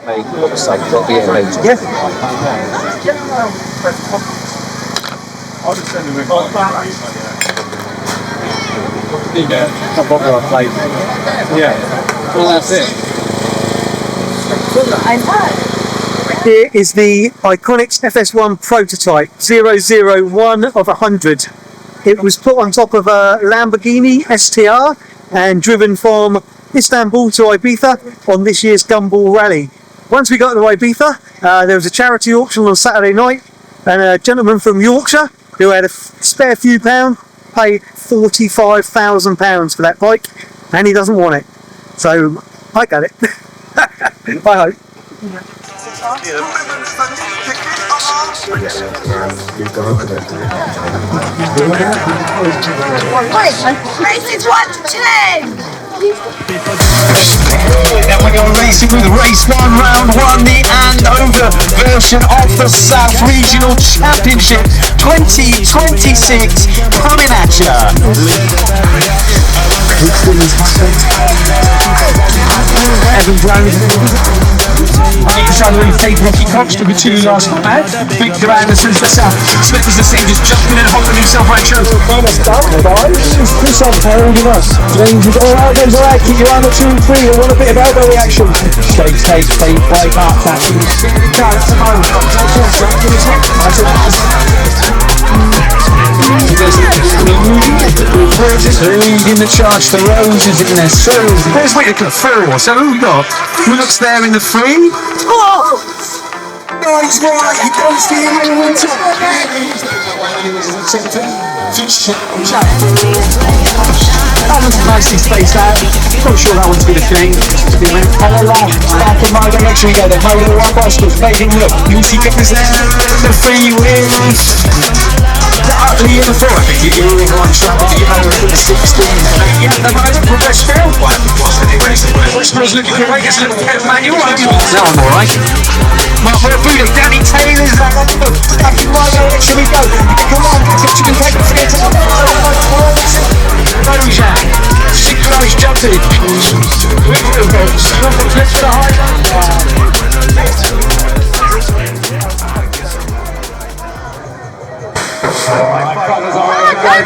make website for BMX. Yeah. I'll just send them in. Not bother I played. Yeah. Well, that's it. Here is the Iconics FS1 prototype, 001 of 100. It was put on top of a Lamborghini STR and driven from Istanbul to Ibiza on this year's Gumball Rally. Once we got to Ibiza, there was a charity auction on Saturday night, and a gentleman from Yorkshire who had a spare few pounds paid £45,000 for that bike, and he doesn't want it. So I got it. I hope. Races 1 to 10! Then we go racing with race 1, round 1, the Andover version of the South Regional Championship 2026 coming at ya. Evan Brown. He's trying to inflate Rocky Cox, took a 2 last night. Victor Anderson's the South. Smith is the same, just jumping and holding himself right through. Chris on holding us. James is alright, goes alright, keep your arm at 2 and 3. You want a bit of elbow reaction. Shake, take, break up, tackle. Leading the charge, the Roses in there. So there's Whittaker 4. So who looks there in the 3? Oh! Nice one, he goes to the that one's nicely spaced out. Not sure that one's going to change. And a lap back in my direction again. The Moto 1 bicycles fading look. Lucy Gibbons there. The 3 wins. Utterly in the 4. I think you're all on track to get over to the 16. The professional. Which looking great. It's a little bit manual. No, I'm alright. Mark Buda, Danny Taylor's back in my direction we go. Come on, you can take the 3 to the Roja, synchronised jumping.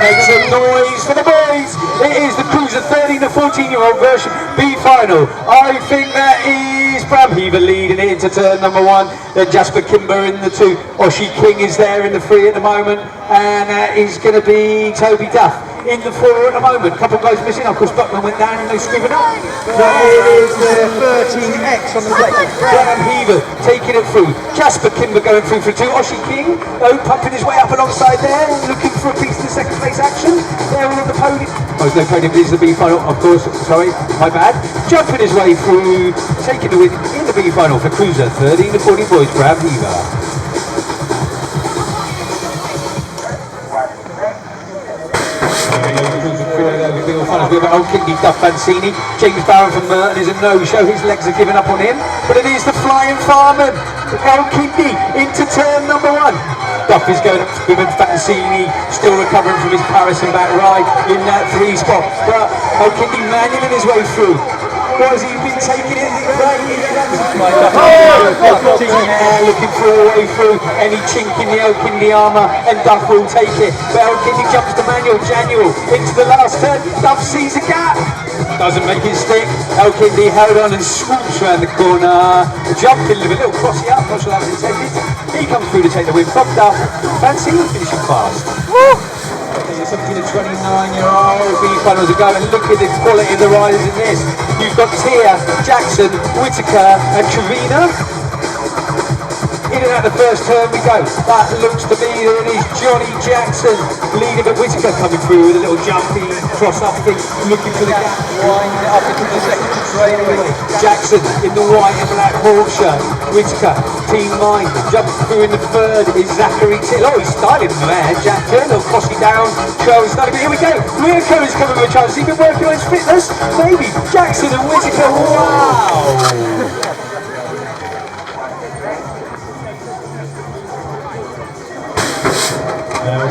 Make some noise for the boys. It is the Cruiser 13 to 14-year-old version B-Final. I think that is Bram Heaver leading it into turn number 1. Then Jasper Kimber in the 2. Oshi King is there in the 3 at the moment. And that is going to be Toby Duff in the 4 at the moment. Couple of guys missing. Of course, Buckman went down and no Scrivener. So it is the 13X on the left. Bram Heaver taking it through. Jasper Kimber going through for 2. Oshi King, pumping his way up alongside there, looking for a piece of the second place action. There on the podium. Oh, there's no podium, this is the B-Final, of course, sorry, my bad. Jumping his way through, taking the win in the B-Final for Cruiser 13 to 14 boys, Bram Heaver. We have Old Kidney Duff Mancini. James Barron from Merton is a no-show. His legs are giving up on him. But it is the Flying Farman. Old Kidney into turn number 1. Duff is going up to him and Mancini still recovering from his Paris and back ride in that 3 spot. But Old Kidney manualing his way through. What has he been taking it? Looking for a way through. Any chink in the Old Kidney armour and Duff will take it. But Old Kidney jumps to Janual into the last turn. Duff sees a gap. Doesn't make it stick. Old Kidney held on and swoops around the corner. Jumping a little crossy up. Not sure that was intended. He comes through to take the win from Duff. Fancy finishing fast. Woo! 17 to 29-year-old B-Finals are going. Look at the quality of the riders in this. You've got Tia, Jackson, Whittaker and Trevina. In and out the first turn we go. That looks to me that it is Johnny Jackson leading, but Whittaker coming through with a little jumpy cross up thing, looking for the gap, winding it up into the second straight away. Jackson in the white and black Hawk shirt. Whittaker, Team Mine, jumping through in the 3rd is Zachary Till. Oh, he's styling from there. Jack Turner, Frosty down, Charles starting. Here we go. Mirko is coming with a chance. Has he been working on his fitness? Maybe. Jackson and Whittaker. Wow.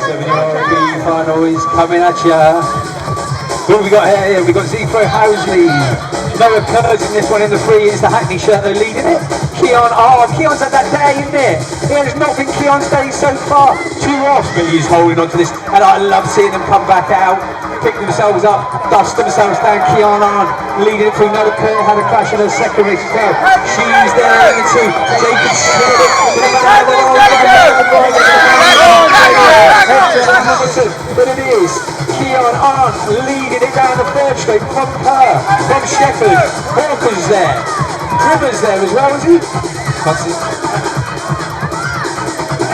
7-year-old B-Final is coming at ya. What have we got here? We've got Zefro Housley. Noah Kurz in this one in the 3 is the Hackney shirt, they're leading it. Keon. Oh, Keon's had that day, isn't it? It has not been Keon's day so far. 2 off, but he's holding on to this. And I love seeing them come back out, pick themselves up, dust themselves down. Keon on, leading it through. Noah Kerr had a crash in her second race as well. She's there in two. Jacob but it is Keon on, leading it down the third straight from her, from Shepard. Walker's there. Trimmer's there as well, is he?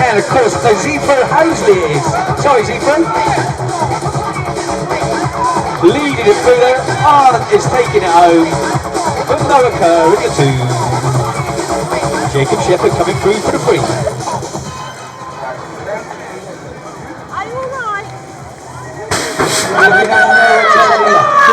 And of course, Zephyr Housley it is. Sorry, Zephyr. Leading it through there. Arndt is taking it home. But Noah Kerr in the 2. Jacob Shepard coming through for the 3.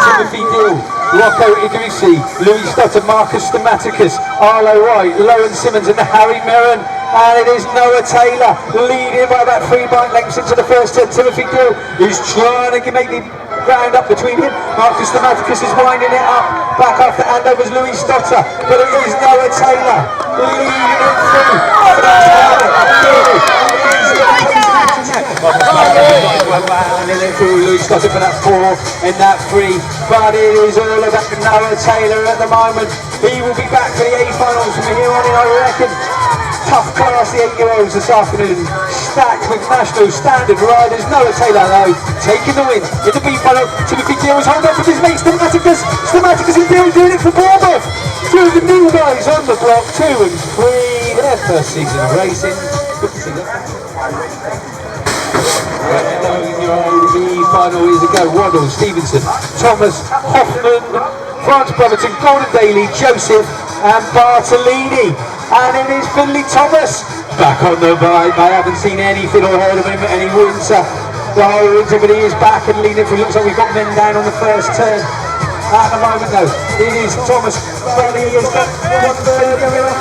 Timothy Gill, Rocco Idrisi, Louis Stotter, Marcus Stamaticus, Arlo White, Lowen Simmons and Harry Merrin. And it is Noah Taylor leading by about 3 bike lengths into the first turn. Timothy Gill is trying to make the ground up between him. Marcus Stamaticus is winding it up. Back after Andover's Louis Stotter. But it is Noah Taylor leading it through. Louis Stotter for that 4 and that 3. But it is all about Noah Taylor at the moment. He will be back for the A finals from here on in, I reckon. Tough class, the 8-year-olds this afternoon, stacked with national standard riders. Noah Taylor though, taking the win in the B-Final. Timothy Gill was holding up with his mate Stamaticus. Stamaticus and Gill doing it for Bournemouth. 2 of the new guys on the block, 2 and 3, their first season of racing. Good to see that. B-Final is a go. Waddle, Stevenson, Thomas, Hoffman, France Brotherton, Gordon Daly, Joseph and Bartolini. And it is Finley Thomas back on the bike. I haven't seen anything or heard of him any winter. The whole winter, but he is back and leading it. Looks like we've got men down on the first turn. At the moment though, it is Thomas. Barney is got 130 going off.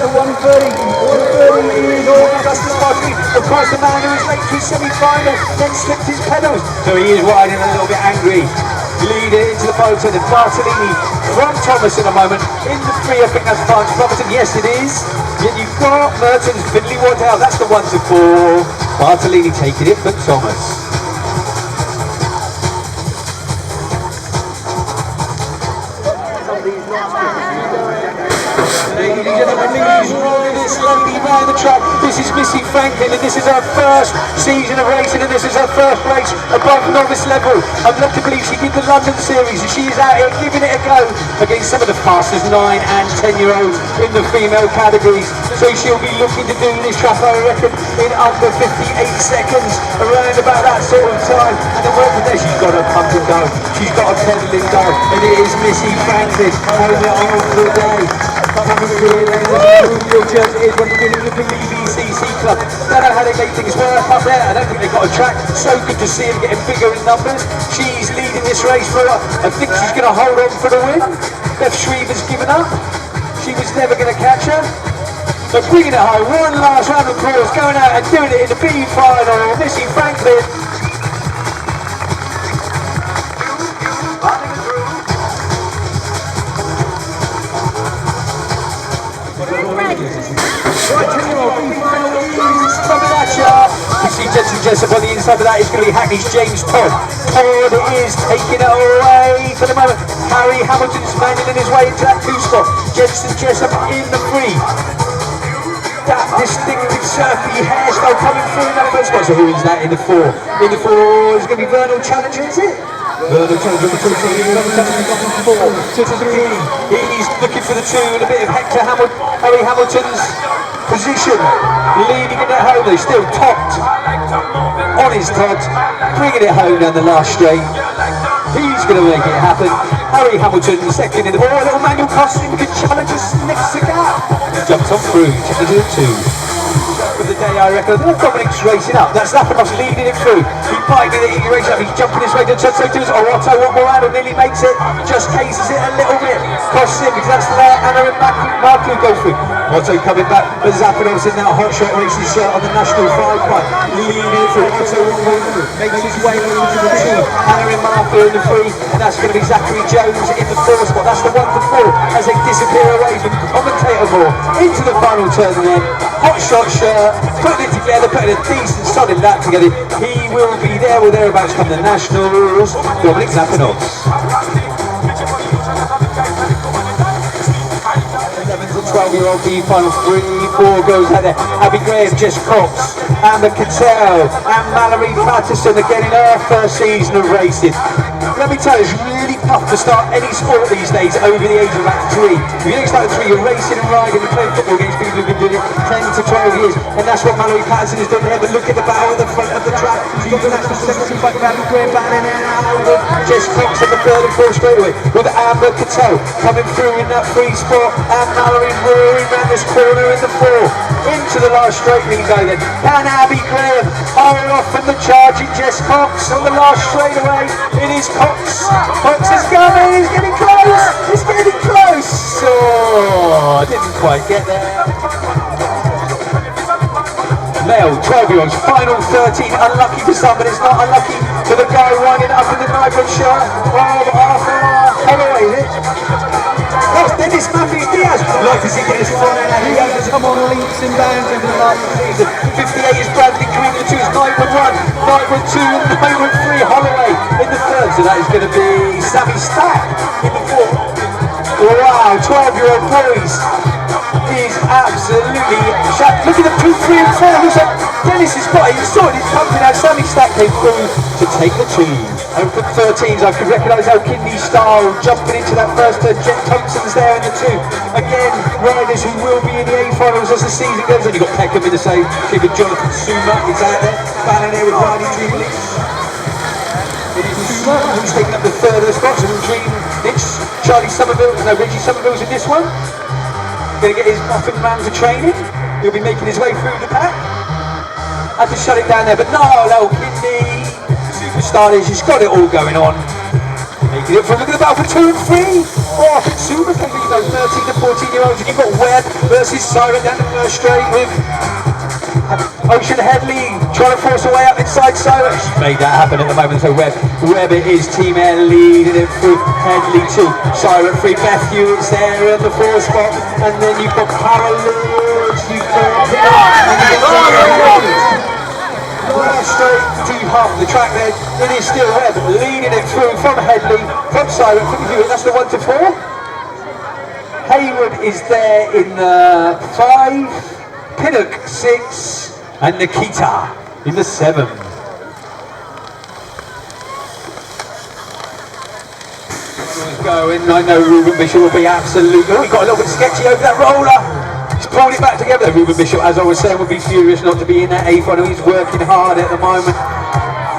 130 is all Augustus Barkley. Of course, the man who was late to his semi-final then slipped his pedals. So he is riding a little bit angry. Lead it into the final turn. Bartolini from Thomas at the moment. In the 3, I think that's France Brotherton. Yes, it is. Yet you've got Mertens, Finley Waddell. That's the 1 to 4. Bartolini taking it from Thomas. Ladies and gentlemen, please roll this lady round the track. This is Missy Franklin and this is her first season of racing and this is her first race above novice level. I'm led to believe she did the London series and she is out here giving it a go against some of the fastest 9 and 10-year-olds in the female categories. So she'll be looking to do this track, I reckon, in under 58 seconds, around about that sort of time. And then work from there, she's got a pump and go. She's got a pedaling go. And it is Missy Franklin holding it on for the day. Coming through there, your jersey is when we're beginning of the BCC Club. Don't know how they make things work up there. I don't think they've got a track. So good to see them getting bigger in numbers. She's leading this race for her. I think she's going to hold on for the win. Beth Shreever's given up. She was never going to catch her. So bringing it home, one last round of applause, going out and doing it in the B-Final. Missy Franklin. You see Jensen Jessup on the inside of that is going to be Hackney's James Todd. Todd is taking it away for the moment. Harry Hamilton's managing his way into that 2 spot. Jensen Jessup in the 3. That distinctive surfy hairstyle coming through in that first spot. So who is that in the 4? In the 4 is going to be Vernal Challenger, is it? Vernal Challenger for 2, to 3. He's looking for the 2 and a bit of Harry Hamilton's position, leading it home. They're still topped on his Todd, bringing it home down the last straight. He's going to make it happen. Harry Hamilton second in the ball. A little manual costume because Challenger sniffs the gap. He jumps on through. Challenger 2. day, I reckon. Dominic's racing up. That's Lapanos leading it through. He might be the racing up. He's jumping his way to so does Otto. One more round and nearly makes it. Just cases it a little bit. Costs him because that's the Anna and Mark who go through. Otto coming back. But Zapanos in that hot shot racing shirt on the national 5-5. Leading it through. Otto makes his way into the 2. Anna and Mark in the 3. And that's going to be Zachary Jones in the 4 spot. That's the 1 to 4 as they disappear away from commentator more into the final turn then. Hot shot shirt, putting it together, putting a decent solid lap together. He will be there or thereabouts come the Nationals. Dominic Zapanos. 11 to 12-year-old B-Final 3-4 goes out there. Abby Graham, Jess Cox, Amber Cattell and Mallory Patterson are getting her first season of racing. Let me tell you, it's really tough to start any sport these days over the age of about 3. If you don't start at 3, you're racing and riding and playing football against people who've been doing it 10 to 12 years. And that's what Mallory Patterson has done there. But look at the battle at the front of the track. She's got the national 75 Abby Graham battling out with Jess Cox in the 3rd and 4th straightaway. With Amber Cattell coming through in that 3 spot. And Mallory roaring round this corner in the 4. Into the last straight we go then. And Abby Graham higher off from the charging Jess Cox on the last straightaway. It is Cox. Cox is coming. He's getting close. He's getting close. Oh, didn't quite get there. Male, 12-year-olds, final 13. Unlucky for some, but it's not unlucky for the guy winding up in the nylon shirt of Arthur Holloway, is it? That's Dennis Matthews Diaz. Like to see Dennis flying out. He has come on leaps and bounds over the last season. 58 is Bradley Green, the 2 is Nightwood 1, Nightwood 2, and Nightwood 3. Holloway in the 3rd. So that is going to be Sammy Stack in the 4th. Wow, 12-year-old boys. Is absolutely shocked. Look at the 2, 3 and 4. Who's that? Dennis is spotted. He saw it. He's pumping out. Sammy Stack came through to take the 2. And for 13s, I can recognise O'Kindley style jumping into that first turn. Jet Thompson's there in the 2. Again, riders who will be in the A-finals as the season goes on. You've got Peckham in the same. Even Jonathan Suma is out there. Battling there with Barney Dreamlich. It is Suma who's taking up the 3rd of the spots. And Dreamlich, Charlie Somerville, no, Reggie Somerville's in this one. Going to get his muffin man to training. He'll be making his way through the pack. Had to shut it down there, but no, Kidney, superstar is, he's got it all going on. Making it from, look at the battle for 2 and 3. Oh, I think Super can be those 13 to 14-year-olds. And you've got Webb versus Siren down the 1st straight with Ocean Headley trying to force her way up inside Siren. She's made that happen at the moment, so Webb it is Team Air leading it through Headley to Siren 3. Beth Hewitt's there in the 4th spot, and then you've got Carol Lewis, you've got straight to half of the track there. It is still Webb leading it through from Headley, from Siren, from Hewitt. That's the 1 to 4. Hayward is there in the 5. Pinnock 6 and Nikita in the 7. Going, I know Ruben Bishop will be absolutely. He got a little bit sketchy over that roller. He's pulled it back together. Ruben Bishop, as I was saying, would be furious not to be in that A-final. He's working hard at the moment,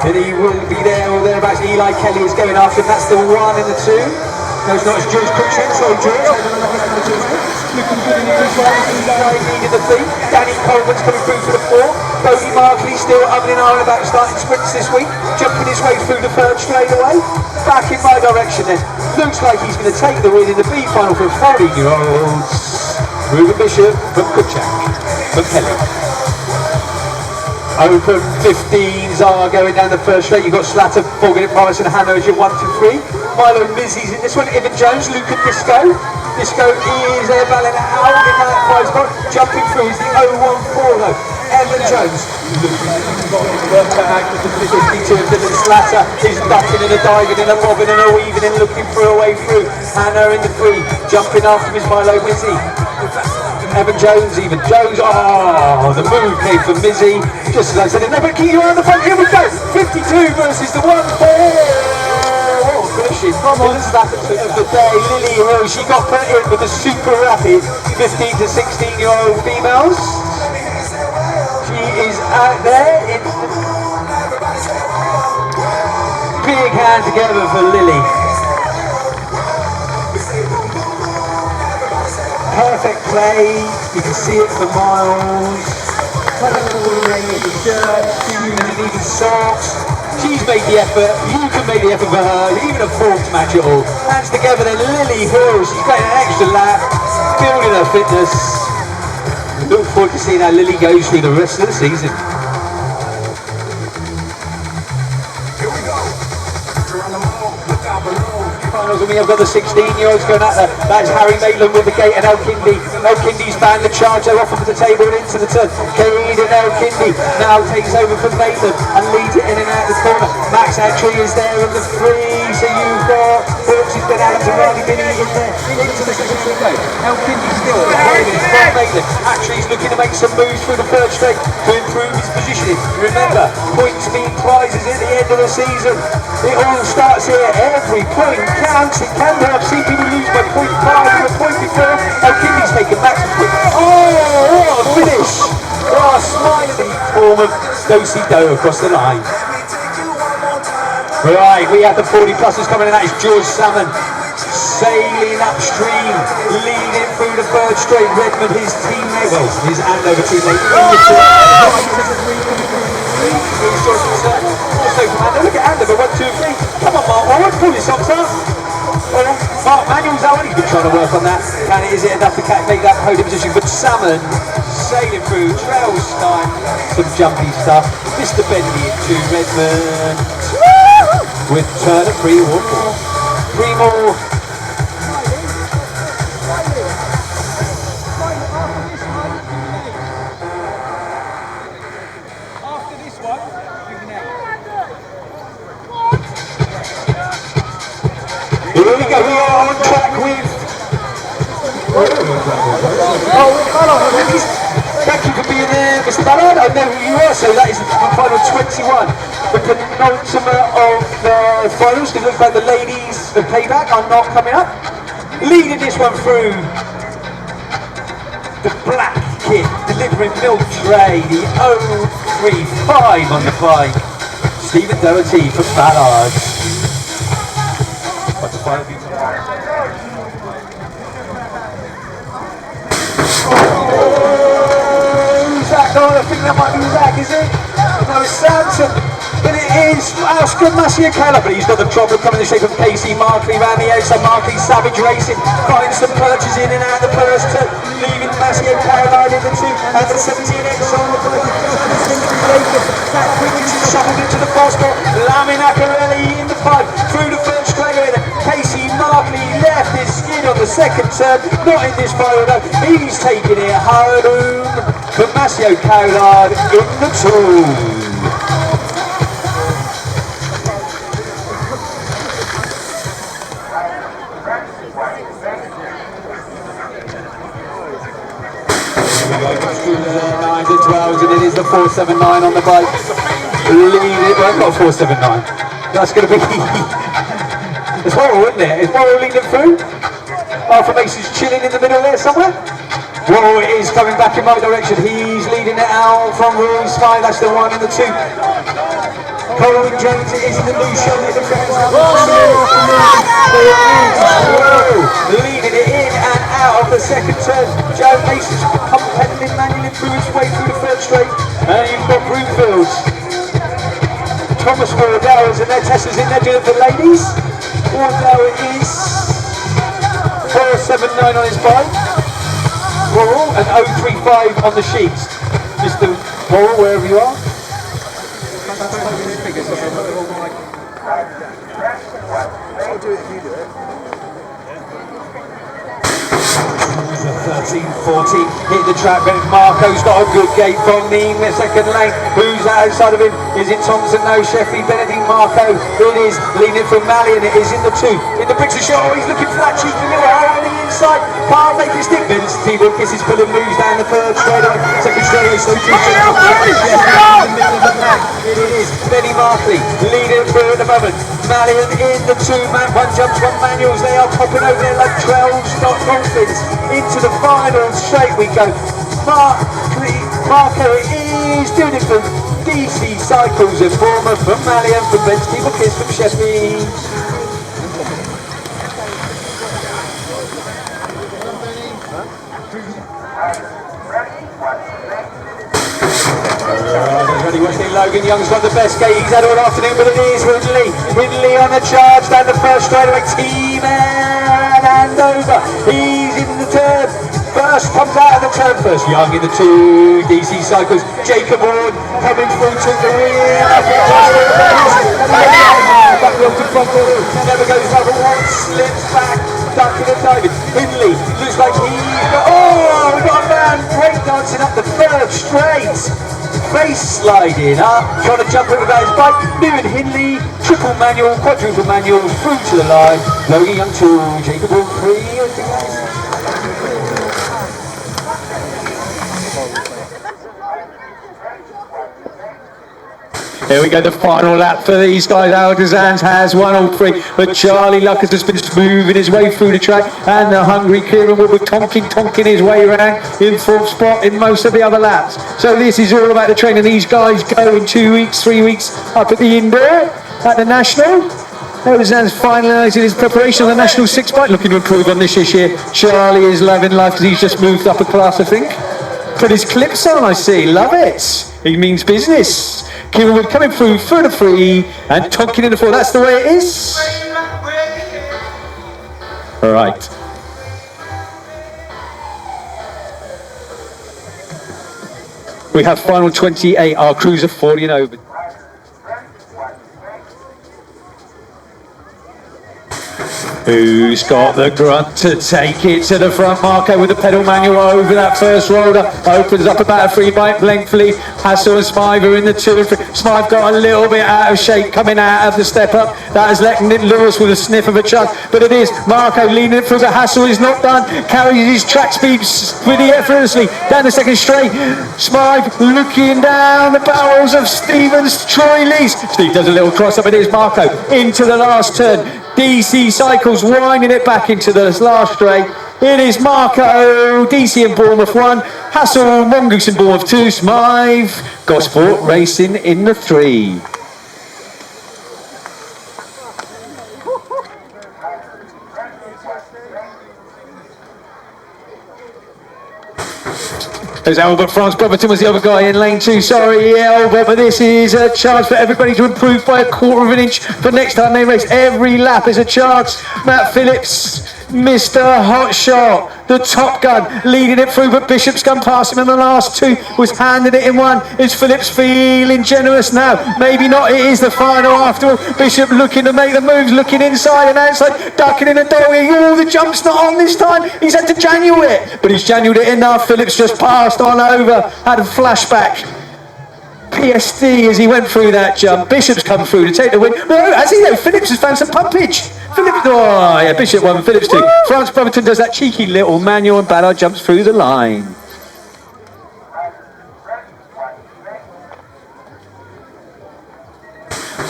and he will be there or thereabouts. Eli Kelly is going after him. That's the 1 and the 2. No, it's not. It's George Cruikshank. Sorry, George. Looking good in the leading the 3. Danny Coleman's coming through for the 4. Bodie Markley still umming and ahhing about starting sprints this week. Jumping his way through the 3rd straight away. Back in my direction then. Looks like he's going to take the win in the B-final for 14-year-olds. Ruben Bishop from Cruikshank. From Kelly. Open 15s are going down the 1st straight. You've got Slatter, Forget It, Morrison, Hannah as your 1 to 3. Milo Mizzy's in this one. Evan Jones, Luca Disco. Disco is there battling out in that 5 spot. Jumping through is the 014 though. Evan Jones. 52 of Dylan Slatter. He's ducking and a diving and a bobbing and a weaving and looking for a way through. Hannah in the 3. Jumping after him is Milo Mizzy. Evan Jones, even Jones. Oh, the move came from Mizzy. Just as I said, it never keep you on the front. Here we go. 52 versus the 1-4. Come on, Slatter of the day, Lily Hill. She got put in with the super rapid 15 to 16-year-old females. She is out there. Big hand together for Lily. Perfect play. You can see it for miles. and even socks. She's made the effort, you can make the effort for her, even a fork to match it all. Hands together then Lily Hill, she's got an extra lap, building her fitness. Look forward to seeing how Lily goes through the rest of the season. Finals, and we have got the 16-year-olds going out there. That's Harry Maitland with the gate and Elkindy. Elkindy's banned the charge off of the table and into the turn. Caden Elkindy now takes over from Maitland and leads it in and out the corner. Max Attree is there in the free, so you've got Brooks, he's been out to Riley Binny in there into the second straight go. Elkindy still holding it from Maitland. Attree's looking to make some moves through the third straight to improve his positioning. Remember, points mean prizes at the end of the season. It all starts here. Every point counts. It can be. I've seen people lose by 0.5 and a point before. Elkindy's taken back some points. Oh, what a finish! Oh, smiling form of do-si-do across the line. Right, we have the 40 pluses coming in. That is George Salmon sailing upstream, leading through the third straight. Redmond, his teammate, well, his Andover teammate. Look at Andover, 1, 2, 3. Come on, Mark, I won't pull your socks up. Mark Manuel's out, he's been trying to work on that. Is it enough to make that podium position? But Salmon sailing through, trails time, some jumpy stuff. Mr. Bentley into Redmond with turn of 3 or 4. 3 more. Here we go, we are on track with... Thank you for being there, Mr. Ballard. I know who you are, so that is final 21. The penultimate of the finals, because it looks like the ladies of Payback are not coming up. Leading this one through the black kit, delivering milk tray, the 035 on the bike. Stephen Doherty from Ballard. Oh, Zach, I think that might be Zach, is it? No, it's Samson. But it is Oscar Massiacala, but he's got the problem coming in the shape of Casey Markley around the outside. Markley Savage Racing, finds some purchase in and out of the first two, leaving Massiacala in the 2 and the 17X on the first. Shuffled into the fast spot, Laminacarelli in the 5, through the first straight. Casey Markley left his skin on the second turn, not in this final though. He's taking it home for Massio Collard in the 2. Nines and 12s, and it is the 479 on the bike. Lead it, well, not 479. That's going to be. It's Worrell, isn't it? Is Worrell leading through? Arthur Mason's chilling in the middle there somewhere. Worrell is coming back in my direction. He's leading it out from Roy's 5. That's the 1 and the 2. Colin James is in the new show. Leading it in and out of the second turn. Joe Mason's pedaling manually through his way through the third straight. And you've got Broomfields. Thomas Wardell is in there. Tessa's in there doing it for ladies. Wardell is 479 on his bike. Worrell and 035 on the sheets. Mr. Worrell, wherever you are. 13-14, hit the track, but Marco's got a good gate from the second lane. Who's outside of him? Is it Thompson? No, Sheffy, Benedict, Marco. It is leading from Malian. It is in the 2. In the bricks of shot, he's looking for that cheeky little arrow on the inside. Can't make it stick. Vince T. Wilkes is pulling moves down the third straight on. Second straight on, so in the middle of the pack. It is Benny Markley leading through at the moment. Malian in the 2, man. 1 jumps, 1 manuals. They are popping over there like 12-stop dolphins. Into the final straight we go. Marco is doing it for DC Cycles and Bournemouth from Malian, from Ben's People Kiss from Sheffield. Ready, Wesley Logan Young's got the best gate he's had all afternoon, but it is Hindley. Hindley on the charge down the first straightaway. Team Andover. He's in the turn. First comes out of the turn first. Young in the two. DC Cycles. Jacob Ward coming through to the rear. Back up to front wheel. Never goes over. Ward slips back. Ducking and diving. Hindley looks like he's got. Oh, we've got a man breakdancing up the third straight. Face sliding up, trying to jump over his bike. Newman Hindley, triple manual, quadruple manual, through to the line. Logan Young 2, Jacob Ward 3. Here we go, the final lap for these guys. Artisans has won all three, but Charlie Luck has just been smoothing his way through the track, and the hungry Kieran Wood with tonking his way around in fourth spot in most of the other laps. So this is all about the training. These guys go in 2 weeks, 3 weeks up at the indoor at the National. Artisans finalising his preparation on the National 6 bike, looking to improve on this year. Charlie is loving life because he's just moved up a class, I think. Put his clips on, I see. Love it. He means business. Kieran Wood coming through for the 3 and Tonkin in the 4. That's the way it is. All right. We have final 28. Our crews are 40 and over. Who's got the grunt to take it to the front? Marco with the pedal manual over that first roller. Opens up about a 3 bike lengthily. Hassel and Smythe are in the 2 and 3. Smythe got a little bit out of shape coming out of the step up. That is letting it Lewis with a sniff of a chuck. But it is Marco leading it through. The Hassel is not done. Carries his track speed pretty effortlessly down the second straight. Smythe looking down the barrels of Stevens, Troy Lees. Steve does a little cross up. It is Marco into the last turn. DC Cycles winding it back into the last straight. It is Marco, DC in Bournemouth 1, Hassel, Mongoose in Bournemouth 2, Smythe, Gosport Racing in the 3. There's Albert France Brotherton was the other guy in lane 2. Sorry, Albert, but this is a chance for everybody to improve by a quarter of an inch for next time they race. Every lap is a chance. Matt Phillips, Mr. Hotshot, the top gun, leading it through, but Bishop's gone past him in the last 2, was handing it in 1. Is Phillips feeling generous now? Maybe not, it is the final after all. Bishop looking to make the moves, looking inside and outside, ducking in a dolly. Oh, the jump's not on this time. He's had to Janual it, but he's Janualed it enough. Phillips just passed on over, had a flashback. PSD as he went through that jump. Bishop's come through to take the win. No, has he though? Phillips has found some pumpage. Phillips, oh yeah, Bishop 1, Phillips 2. France Brotherton does that cheeky little manual and Ballard jumps through the line.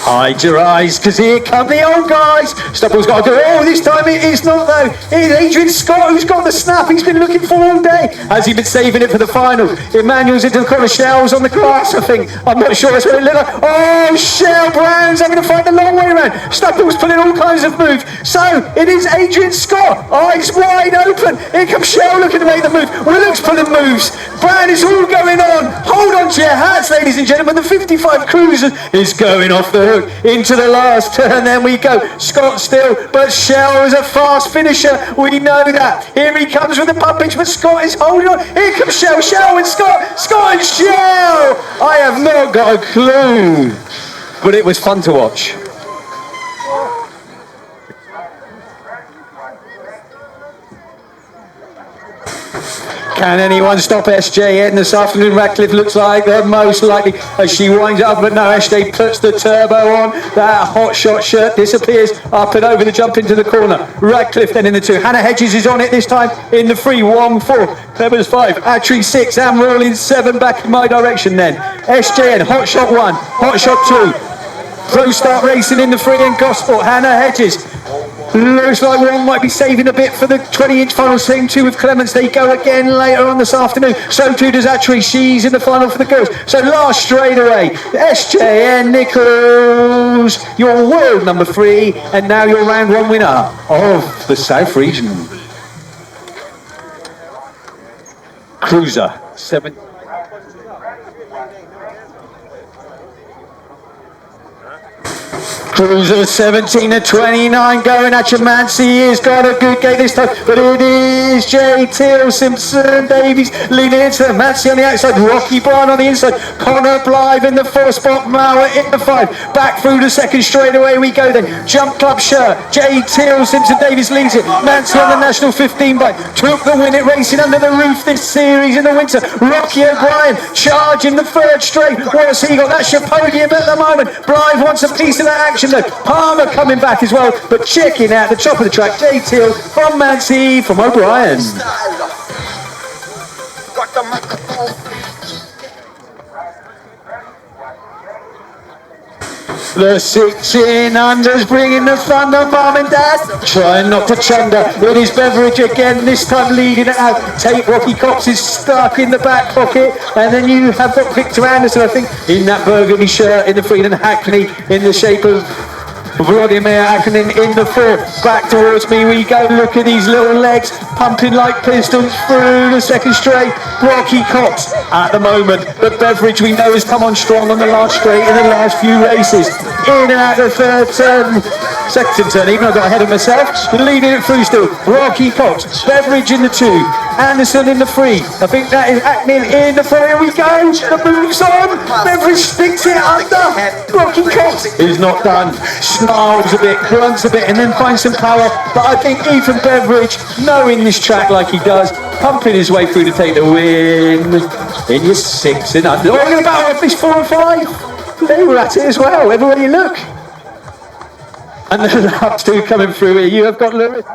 Hide your eyes, because here come the old guys. Stubble's got to do it. Oh, this time it is not though. It's Adrian Scott who's got the snap he's been looking for all day. Has he been saving it for the final? Emmanuel's into the corner, Shell's on the grass, I think. I'm not sure that's what it looked like. Oh, Shell Brown's having to fight the long way around. Stubble's pulling all kinds of moves. So it is Adrian Scott. Eyes wide open. Here comes Shell looking to make the move. Willock's pulling moves. Brown is all going on. Hold on to your hats, ladies and gentlemen. The 55 Cruiser is going off the hook into the last turn. Then we go. Scott still, but Shell is a fast finisher. We know that. Here he comes with the pumpage, but Scott is holding on. Here comes Shell. Shell and Scott. Scott and Shell. I have not got a clue, but it was fun to watch. Can anyone stop SJN this afternoon? Radcliffe looks like the most likely as she winds up, but no, SJ puts the turbo on. That hot shot shirt disappears up and over the jump into the corner. Radcliffe then in the 2. Hannah Hedges is on it this time in the 3. 1, 4. Pebbles 5. Attree 6. And rolling 7 back in my direction then. SJN, hot shot 1. Hot shot 2. Pro Start Racing in the 3 and Gosport. Hannah Hedges. Looks like one might be saving a bit for the 20-inch final. Same 2 with Clements. They go again later on this afternoon. So too does Attree. She's in the final for the girls. So last straightaway, SJN Nichols, your world number 3, and now your round 1 winner of the South Region. Cruiser 7. Cruiser 17 to 29 going at you. Mancy has got a good gate this time, but it is Jay Till, Simpson Davies leading into it. Mancy on the outside, Rocky Bryan on the inside, Connor Blythe in the 4th spot, Mauer in the 5, back through the 2nd straight away we go then. Jump Club shirt, Jay Till, Simpson Davies leads it. Mancy on the National 15 bike, took the win at Racing Under the Roof this series in the winter. Rocky O'Brien charging the 3rd straight. What's he got? That's your podium at the moment. Blythe wants a piece of that action though. Palmer coming back as well, but checking out the top of the track, Jay Till from Mancy from O'Brien. The 16 unders bringing the thunder, mum and dad. Trying not to chunder. It is Beveridge again, this time leading it out. Tate Rocky Cox is stuck in the back pocket. And then you have got Victor Anderson, I think, in that burgundy shirt in the Freedom Hackney in the shape of Vladimir Akinin in the 4. Back towards me we go. Look at these little legs pumping like pistons through the 2nd straight. Rocky Cox at the moment, but Beveridge we know has come on strong on the last straight in the last few races. In and out the 3rd turn, 2nd turn even, I got ahead of myself. Leading it through still, Rocky Cox, Beveridge in the 2, Anderson in the 3. I think that is Akinin in the 4. Here we go, the move's on. Beveridge sticks it under. Rocky Cox is not done. Snarls a bit, grunts a bit, and then finds some power. But I think Ethan Beveridge, knowing this track like he does, pumping his way through to take the win in your 6 and under. Oh, we're going to battle off this 4 and 5. They were at it as well, everywhere you look. And the last 2 coming through here. You have got Lewis.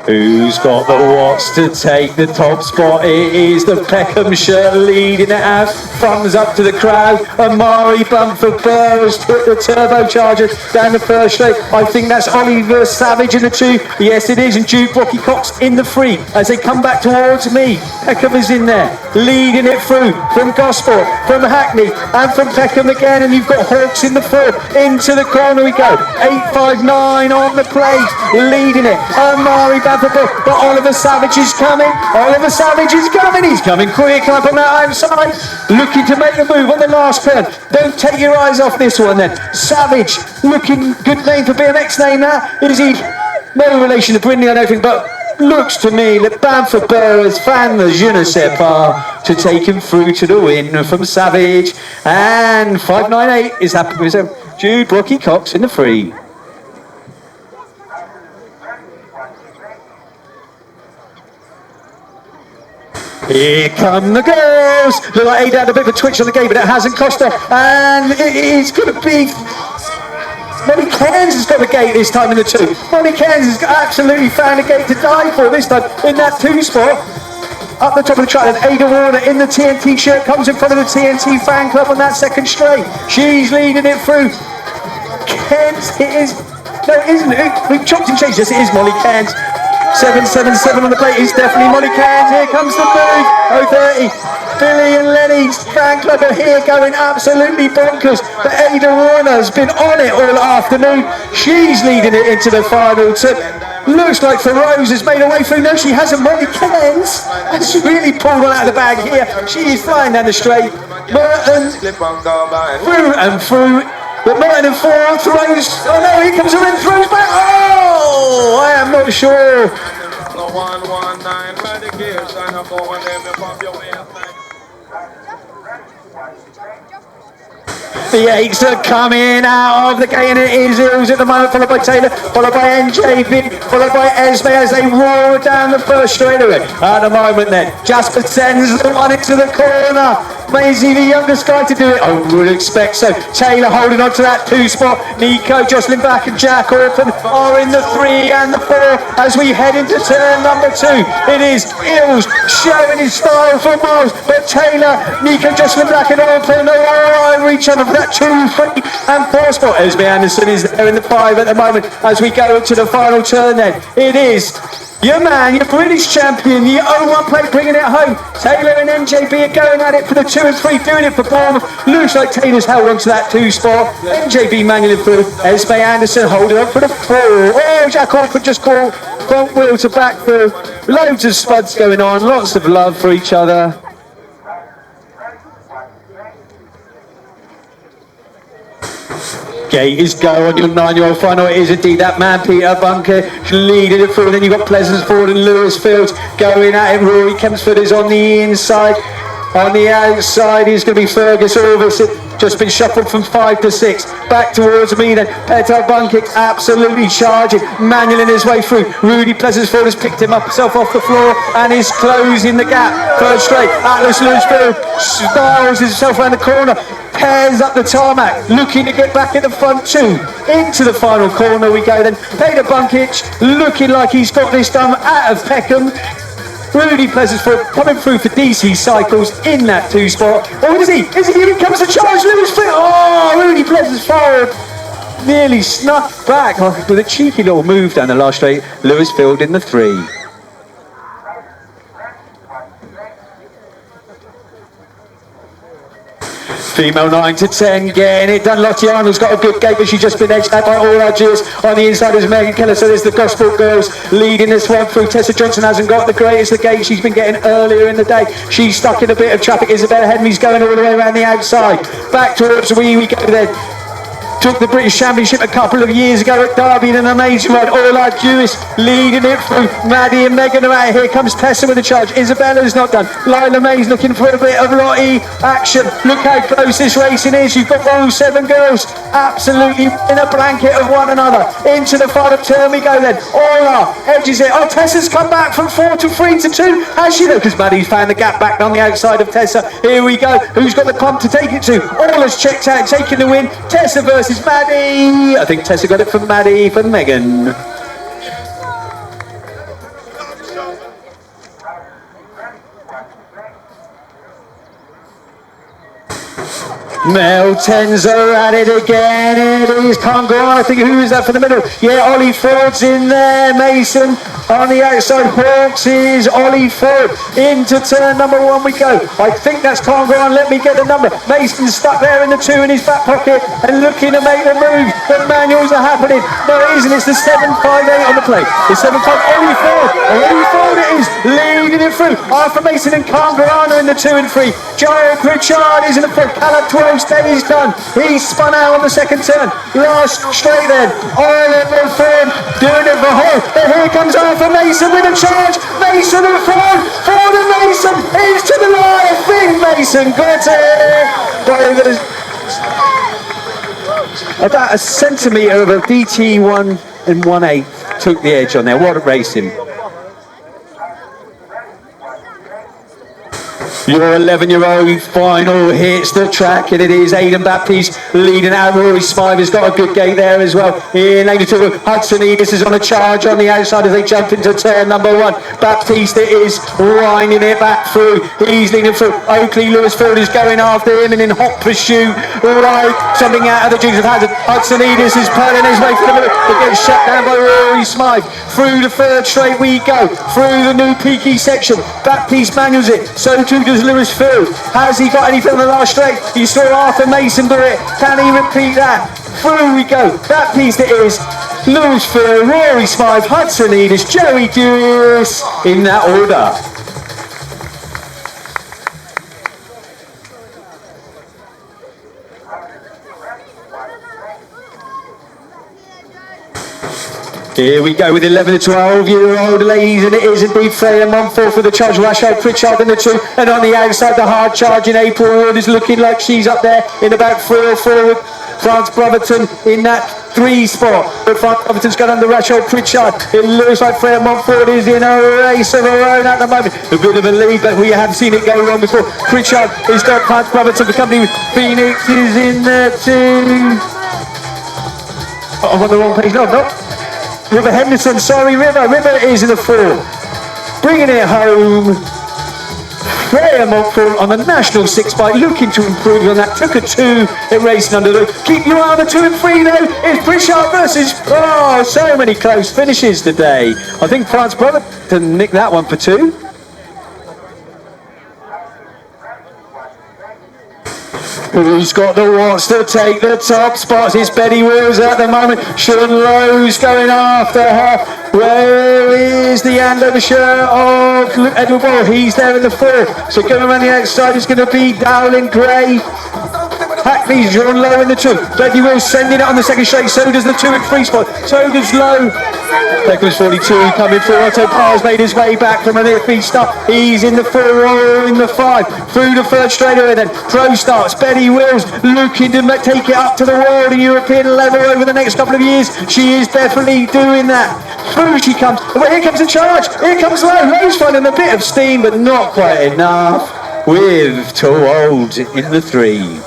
Who's got the watts to take the top spot? It is the Peckham shirt leading it out. Thumbs up to the crowd. Amari Bumford Burrows took the turbocharger down the 1st straight. I think that's Oliver Savage in the 2. Yes, it is. And Duke Rocky Cox in the 3 as they come back towards me. Peckham is in there, leading it through from Gosport, from Hackney, and from Peckham again. And you've got Hawks in the 4. Into the corner we go. 859 on the plate, leading it. Amari Bumford. But Oliver Savage is coming. Oliver Savage is coming. He's coming quick up on that outside, looking to make the move on the last turn. Don't take your eyes off this one then. Savage, looking good name for BMX name that. Is he? No relation to Brindley, I don't think, but looks to me that Bamford Burrows fan the je ne sais pas to take him through to the win from Savage. And 598 is happy with him. Jude Rocky Cox in the 3. Here come the girls. Look like Ada had a bit of a twitch on the gate, but it hasn't cost her. And it is going to be Molly Cairns has got the gate this time in the 2. Molly Cairns has absolutely found a gate to die for this time in that 2 spot. Up the top of the track, and Ada Warner in the TNT shirt comes in front of the TNT fan club on that 2nd straight. She's leading it through. Cairns, it is. No, it isn't. We've chopped and changed this. It is Molly Cairns. 777 on the plate is definitely Molly Cairns. Here comes the move. 030. Billy and Lenny's fan club are here going absolutely bonkers. But Ada Warner's been on it all afternoon. She's leading it into the final tip. Looks like Thoreau's has made her way through. No, she hasn't. Molly Cairns has really pulled one out of the bag here. She is flying down the straight. Merton through and through. But Merton and 4 throws. Oh no, here comes her and throws back. Oh, I am not sure. The 8s are coming out of the gate, and it is Hills at the moment, followed by Taylor, followed by NJB, followed by Esme as they roar down the 1st straightaway. At the moment then, Jasper sends the one into the corner. Maisie, the youngest guy to do it, I would expect so. Taylor holding on to that 2 spot. Nico, Jocelyn Back and Jack Orphan are in the 3 and the 4 as we head into turn number 2. It is Hills showing his style for miles, but Taylor, Nico, Jocelyn Black and Orphan are all over each other for that 2, 3 and 4 spot. Esme Anderson is there in the 5 at the moment as we go to the final turn then. It is your man, your British champion, the 01 plate bringing it home. Taylor and MJB are going at it for the 2 and 3, doing it for Bournemouth. Looks like Taylor's held on to that 2 spot. MJB manually through. Esme Anderson holding up for the 4. Oh, Jack Orford just caught front wheel to back through. Loads of spuds going on, lots of love for each other. gate is go on your 9-year-old final. It is indeed that man, Peter Bunker, leading it through. Then you've got Pleasantsford and Lewis Fields going at it. Rory Kempsford is on the inside. On the outside is going to be Fergus Orvis. Just been shuffled from 5 to 6. Back towards me then. Peter Bunkic absolutely charging. Manualing his way through. Rudy Pleasantsford has picked himself off the floor and is closing the gap. Third straight. Atlas Lewisfield styles himself around the corner. Pairs up the tarmac. Looking to get back at the front two. Into the final corner we go then. Peter Bunkic looking like he's got this done out of Peckham. Rudy Pleasantsford coming through for DC Cycles in that 2 spot. Oh, is he? Here comes the charge. Lewis Field. Oh, Rudy Pleasantsford nearly snuck back with a cheeky little move down the last straight. Lewis Field in the 3. Female 9 to 10 getting it done. Lottie Arnold's got a good gate, but she's just been edged out by all our jewels. On the inside is Megan Keller, so there's the Gospel Girls leading this one through. Tessa Johnson hasn't got the greatest of gate she's been getting earlier in the day. She's stuck in a bit of traffic. Isabella Henry's going all the way around the outside. Back towards we go then. Took the British Championship a couple of years ago at Derby in an amazing ride. All our Jewish leading it through. Maddie and Megan are out. Here comes Tessa with the charge. Isabella's not done. Lila May's looking for a bit of Lottie action. Look how close this racing is. You've got all 7 girls absolutely in a blanket of one another. Into the final turn we go then. Ola edges it. Oh, Tessa's come back from 4 to 3 to 2. Has she though? Because Maddie's found the gap back on the outside of Tessa. Here we go. Who's got the pump to take it to? Ola's checked out, taking the win. Tessa versus Maddie. I think Tessa got it from Maddie for Megan. Male 10s are at it again. It is Congo. I think who is that for the middle? Yeah, Ollie Ford's in there. Mason on the outside. Hawks is Ollie Ford. Into turn number 1 we go. I think that's Congo. Let me get the number. Mason's stuck there in the 2 in his back pocket and looking to make the move. The manuals are happening. No, it isn't. It's the 758 on the plate. The 75 Ollie Ford. Ollie Ford it is. Leading it through. Arthur Mason and Congo in the 2 and 3. Joel Pritchard is in the front. Callum 12 stays done. He spun out on the second turn. Last straight then. Ireland and Ford doing it for Hall. But here comes Arthur Mason with a charge. Mason and Ford. Ford and Mason is to the line. Big Mason got it. About a centimetre of a DT1 and 1/8 took the edge on there. What a racing. Your 11-year-old final hits the track, and it is Aidan Baptiste leading out. Rory Smythe has got a good gate there as well. In lane 2, Hudson Edis is on a charge on the outside as they jump into turn number 1. Baptiste is winding it back through. He's leading through. Oakley Lewisfield is going after him and in hot pursuit. Right, something out of the Dukes of Hazzard. Hudson Edis is pulling his way through the middle. It gets shut down by Rory Smythe. Through the 3rd straight we go. Through the new peaky section. Baptiste manuals it. So too does Lewis Field. Has he got anything on the last straight? You saw Arthur Mason do it. Can he repeat that? Through we go. That piece it is. Lewis Field, Rory Smythe, Hudson Edis, Joey Dewis in that order. Here we go with 11 to 12-year-old ladies, and it is indeed Freya Mumford for the charge. Rashad Pritchard in the 2, and on the outside the hard charge in April Wood is looking like she's up there in about 3 or 4 with France Brotherton in that 3 spot. But France Brotherton's got under Rashad Pritchard. It looks like Freya Mumford is in a race of her own at the moment. A bit of a lead, but we have seen it go wrong before. Pritchard has got France Brotherton. The company with Phoenix is in there too. Oh, I'm on the wrong page. No, no. River Henderson, sorry, River is in the 4. Bringing it home. Freya Montfort on the national 6 bike, looking to improve on that. Took a 2 in racing under the. Keep your eye on the 2 and 3 though. It's Pritchard versus. Oh, so many close finishes today. I think France Brotherton nicked that one for 2. Who's got the wants to take the top spots? It's Betty Wills at the moment. Sean Lowe's going after her. Where is the Andover shirt of Edward Boyle? He's there in the 4. So going around the outside is going to be Dowling Gray. Hackney's drawn low in the 2. Betty Will sending it on the second straight. So does the 2 at 3 spot. So does Low. Beckham's 42 coming through. Otto Parr's made his way back from a near feed start. He's in the 4, in the 5. Through the third straight away then. Pro starts. Betty Wills looking to take it up to the world and European level over the next couple of years. She is definitely doing that. Through she comes. Well, here comes a charge. Here comes Low. Low's finding a bit of steam, but not quite enough. With Too Old in the 3.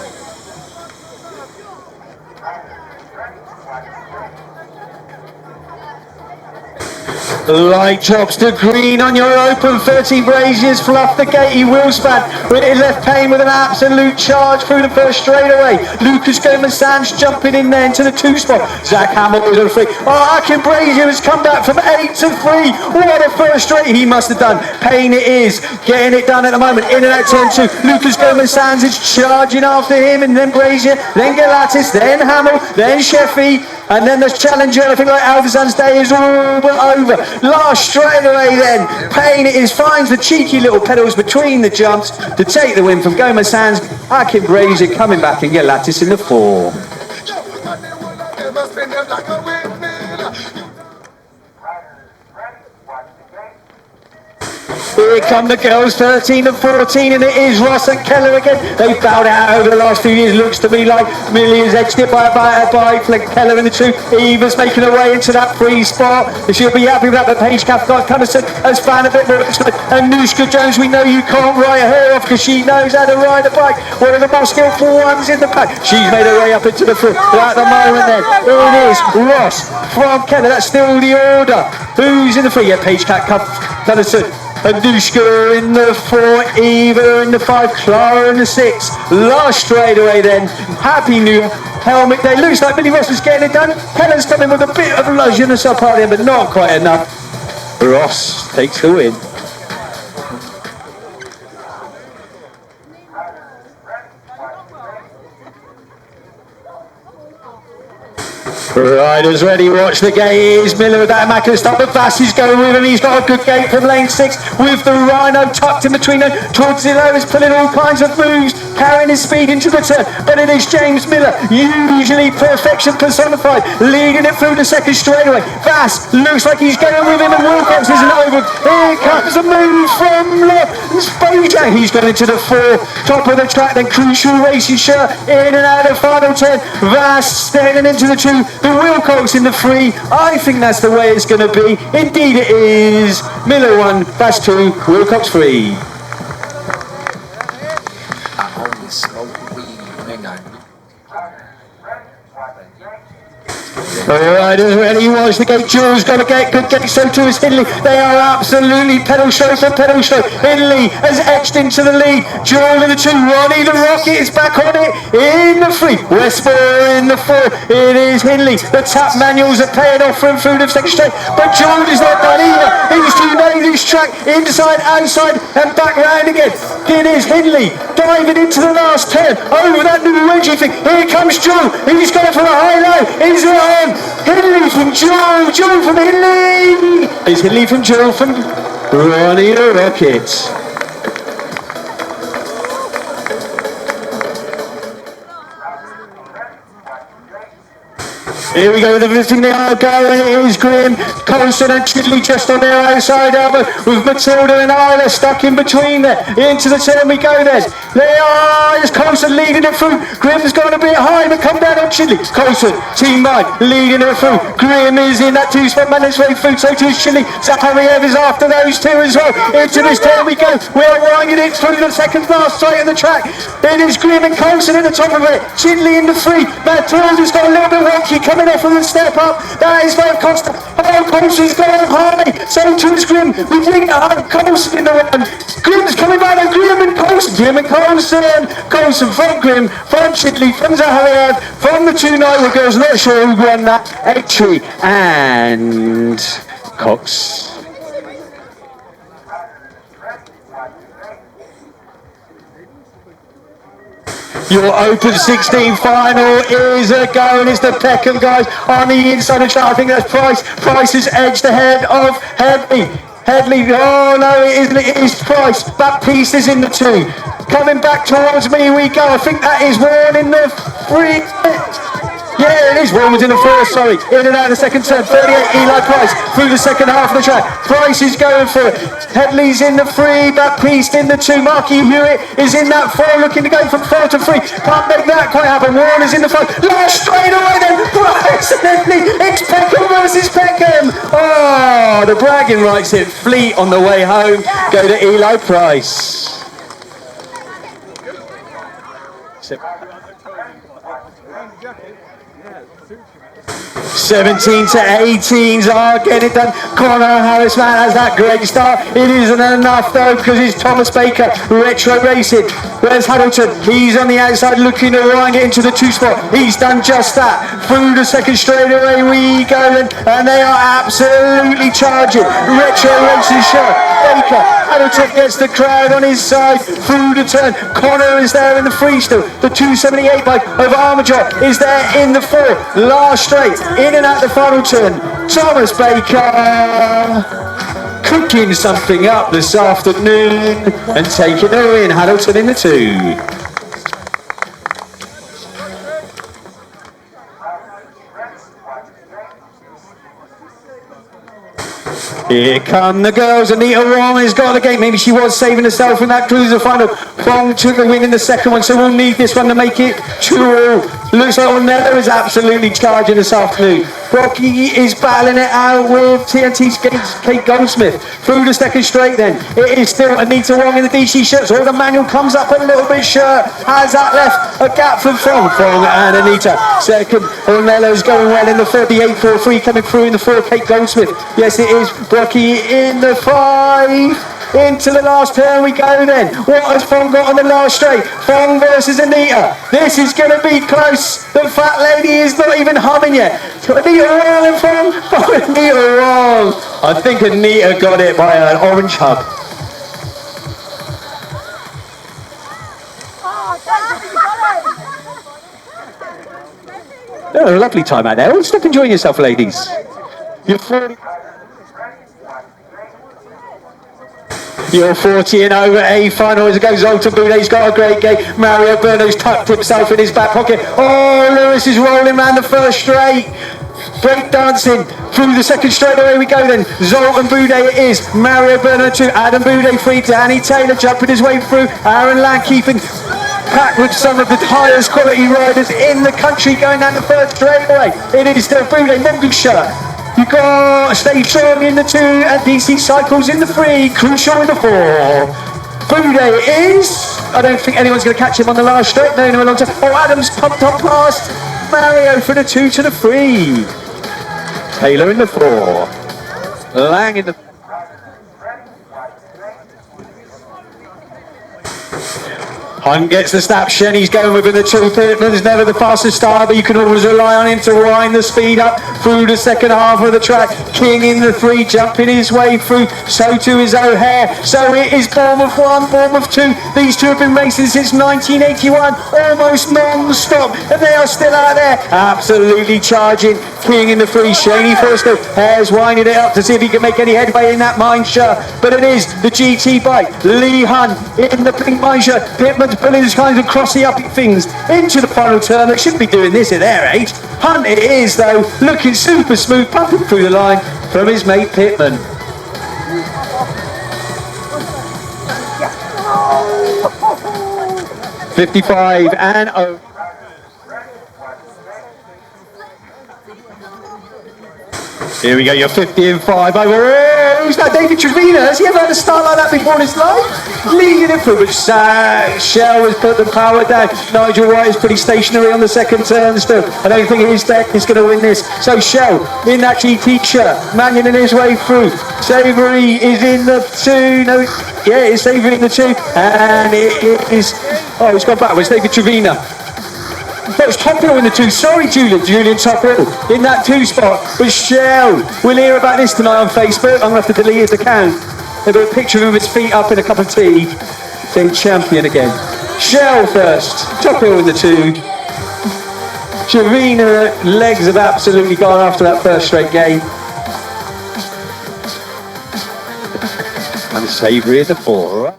Light drops to green on your open 30 braziers, fluff the gate, he will span. With it left Payne with an absolute charge through the first straightaway. Lucas Gomez-Sands jumping in there into the 2 spot. Zach Hamill is on 3. Oh, Akin Brazier has come back from 8 to 3. What a first straight he must have done. Payne it is, getting it done at the moment. In and out turn 2. Lucas Gomez-Sands is charging after him, and then Brazier, then Galatis, then Hamill, then Sheffy. And then the challenger, I think like Alvazan's day is all but over. Last straightaway then, Payne it is, finds the cheeky little pedals between the jumps to take the win from Gomez-Sands. Akin Brazier coming back and get Lattice in the 4. Here come the girls, 13 and 14, and it is Ross and Keller again. They've bowed out over the last few years. Looks to me like Millie has edged it by Keller in the 2. Eva's making her way into that 3 spot. She'll be happy with that, but Paige Cathcart has found a bit more. And Nushka Jones, we know you can't write her off because she knows how to ride a bike. One of the most skillful ones in the pack. She's made her way up into the 4. At the moment then, it is Ross from Keller. That's still the order. Who's in the 3? Yeah, Paige Cathcart. Anushka in the 4, Eva in the 5, Clara in the 6. Last straightaway then. Happy New Helmet Day. Looks like Billy Ross was getting it done. Keller's coming with a bit of luxurious up part there, but not quite enough. Ross takes the win. Riders ready, watch the gate. Here's Miller with that immaculate start, but Vass is going with him. He's got a good gate from lane 6 with the Rhino tucked in between them. Towards Zillow is pulling all kinds of moves, carrying his speed into the turn. But it is James Miller, usually perfection personified, leading it through the second straightaway. Vass looks like he's going with him, and Wilcox isn't over. Here comes a move from Spojak. He's gone into the 4, top of the track, then Crucial Racing shirt in and out of final turn. Vass standing into the 2. Wilcox in the 3. I think that's the way it's going to be. Indeed it is. Miller 1, Vass 2, Wilcox 3. Riders ready, watch the gate. Jules got a gate, good gate, so too is Hindley. They are absolutely pedal show for pedal show. Hindley has edged into the lead. Jules in the 2, Ronnie the Rocket is back on it in the 3. Westmore in the 4. It is Hindley. The tap manuals are paying off from through the second straight, but Jules is not done either. He's to know this track inside, outside, and back round again. It is Hindley diving into the last turn over that new wedgie thing. Here comes Jules. He's going for a high-low. Is it on? Hindley from Joe, Joe from Hindley. It's Hindley from Joe from Ronnie the Rocket. Here we go with everything they are going. It is Graham, Colson and Chidley just on their outside elbow with Matilda and Isla stuck in between there. Into the turn we go then. They are, it's Colson leading it through. Graham's going a bit high but come down on Chidley. Colson, team mine, leading it through. Graham is in that 2 spot, man, it's way through, so too is Chidley. Zapariev is after those 2 as well. Into this turn we go. We're winding it through the second last straight of the track. It is Graham and Colson at the top of it. Chidley in the 3. Matilda's got a little bit wonky coming off of the step up. That is very constant. Oh, Colson's going high. So too is Grim. We think Colson in the 1. Grim's coming back. Grim and Colson. Grim and Colson. Colson from Grim, from Chidley, from Zahariev, from the 2 Nightwood girls. Not sure who won that. Etri and Cox. Your Open 16 final is a go, and it's the Peckham guys on the inside of the track. I think that's Price. Price is edged ahead of Headley. Headley, oh no, it isn't. It is Price. That piece is in the 2. coming back towards me we go. I think that is Warren in the free. Yeah, it is. Warren was in the first, sorry. In and out of the second turn. 38, Eli Price through the second half of the track. Price is going for it. Headley's in the free. Baptiste in the 2. Marky Hewitt is in that 4, looking to go from 4 to 3. Can't make that quite happen. Warren is in the 5. Last straight away then. Price and Headley. It's Peckham versus Peckham. Oh, the bragging rights hit Fleet on the way home. Go to Eli Price. 17 to 18s are getting it done. Connor Harris, man, has that great start. It isn't enough though, because it's Thomas Baker, Retro Racing. Where's Hamilton? He's on the outside looking to wind it into the 2 spot. He's done just that. Through the second straightaway we go, and they are absolutely charging. Retro Racing shirt. Baker, Hamilton gets the crowd on his side through the turn. Connor is there in the free still. The 278 bike of Armager is there in the 4. Last straight, in and out the final turn. Thomas Baker cooking something up this afternoon and taking her in. Hamilton in the 2. Here come the girls. Anita Wong has got the gate. Maybe she was saving herself in that cruiser final. Fong took the win in the second one, so we'll need this one to make it 2-2. Looks like Ornella is absolutely charging this afternoon. Brocky is battling it out with TNT's Kate Goldsmith. Through the second straight then. It is still Anita Wong in the DC shirts. Or the manual comes up a little bit short. Has that left a gap for Fong and Anita. Second, Ornella is going well in the 38-4-3 coming through in the 4. Kate Goldsmith. Yes, it is. Brocky in the 5. Into the last turn we go then. What has Fong got on the last straight? Fong versus Anita. This is going to be close. The fat lady is not even humming yet. Anita wrong and Fong. Oh, Anita wrong. I think Anita got it by an orange hug. Oh, a lovely time out there. Oh, stop enjoying yourself, ladies. You're 40. You're 40 and over A final as it goes on to Boulet's got a great game. Mario Berno's tucked himself in his back pocket. Oh, Lewis is rolling round the first straight. Break dancing through the second straight away we go then. Zoltan Boudet it is. Mario Berno 2. Adam Boudet 3. Danny Taylor jumping his way through. Aaron Lang keeping packed with some of the highest quality riders in the country going down the first straight away. It is still Boudet, Mongoose. You got Stay Strong in the 2 and DC Cycles in the 3, Crucial in the 4. Boudet is, I don't think anyone's going to catch him on the last straight. No, a long time. Oh, Adams pumped up past Mario for the 2 to the 3. Taylor in the 4. Lang in the... Hunt gets the snap. Shenny's going within the 2. Pittman's never the fastest starter, but you can always rely on him to wind the speed up through the second half of the track. King in the 3, jumping his way through. So too is O'Hare. So it is Bournemouth 1, Bournemouth 2. These two have been racing since 1981, almost non-stop, and they are still out there. Absolutely charging. King in the 3, Shaney first though. Hare's winding it up to see if he can make any headway in that mine shirt, but it is the GT bike. Lee Hunt in the pink mine shirt. Pittman's pulling his kinds of crossy uppy things into the final turn. They shouldn't be doing this at their age. Hunt it is though, looking super smooth, pumping through the line from his mate Pittman. .55 and over. Here we go, you're 50 and 5 over. Oh, who's that? David Trevina. Has he ever had a start like that before in his life? Leading it through, but Shell has put the power down. Nigel White is pretty stationary on the second turn still. I don't think his deck is going to win this. So Shell in that GT shirt, manning his way through. Savory is in the 2. No, yeah, it's Savory in the 2. And it is, oh, it's gone backwards. David Trevina. That was Top Hill in the 2. Sorry, Julian Top Hill in that 2 spot. But Shell, we'll hear about this tonight on Facebook. I'm going to have to delete his account. There'll be a picture of him with his feet up in a cup of tea. Then champion again. Shell first. Top Hill in the 2. Shavina, legs have absolutely gone after that first straight game. And Savory in the 4.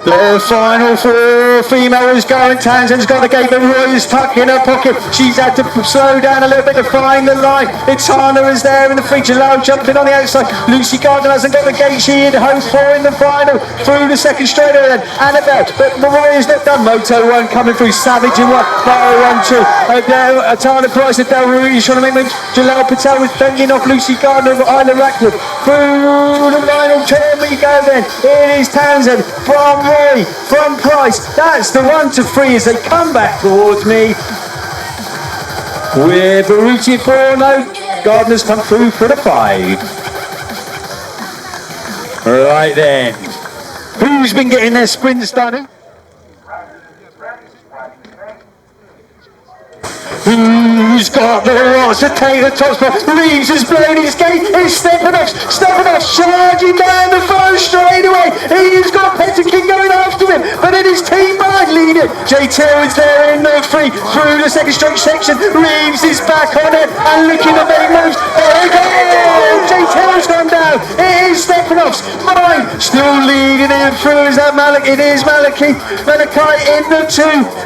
The final for female is going. Townsend's got the gate, but Roy is tucked in her pocket. She's had to slow down a little bit to find the line. Itana is there in the feature low, jumping on the outside. Lucy Gardner hasn't got the gate she had hoped for in the final. Through the second straighter then. Annabelle, but Roy is not done. Moto 1 coming through. Savage in 1. Barrow 1-2. Itana Price and Del Ruiz trying to make moves. Jalal Patel was bending off Lucy Gardner of Isla Ratcliffe. Through the final turn we go then. It is Townsend from Roy, from Price. That's the 1-3 as they come back towards me. With Barucci 4-0. Gardner's come through for the 5. Right then. Who's been getting their sprints done? Who's got the rods to take the top spot? Reeves has blown his gate. It's Stepanovs, charging down the first straight away. He's got Petterkin going after him, but it is Team Bud leading. J-Tail is there in the 3 through the second stroke section. Reeves is back on it and looking to make moves. There we go. J-Tail's gone down. It is Stepanovs. Mine still leading him through. Is that Malik? It is Malachi. Malachi in the 2.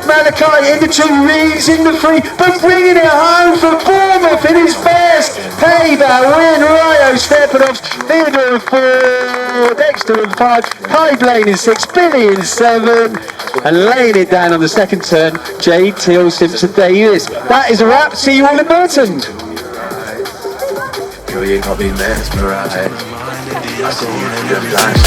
Malachi in the 2. Reeves in the 3. But bringing it home for Bournemouth in his first payback win. Ryo Stepanovs, Theodore in 4, Dexter in 5, Kai Blaine in 6, Billy in 7, and laying it down on the second turn, J.T. Simpson Davis. That is a wrap. See you all in Burton. You ain't gonna be mesmerized. I see you in your blind.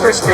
First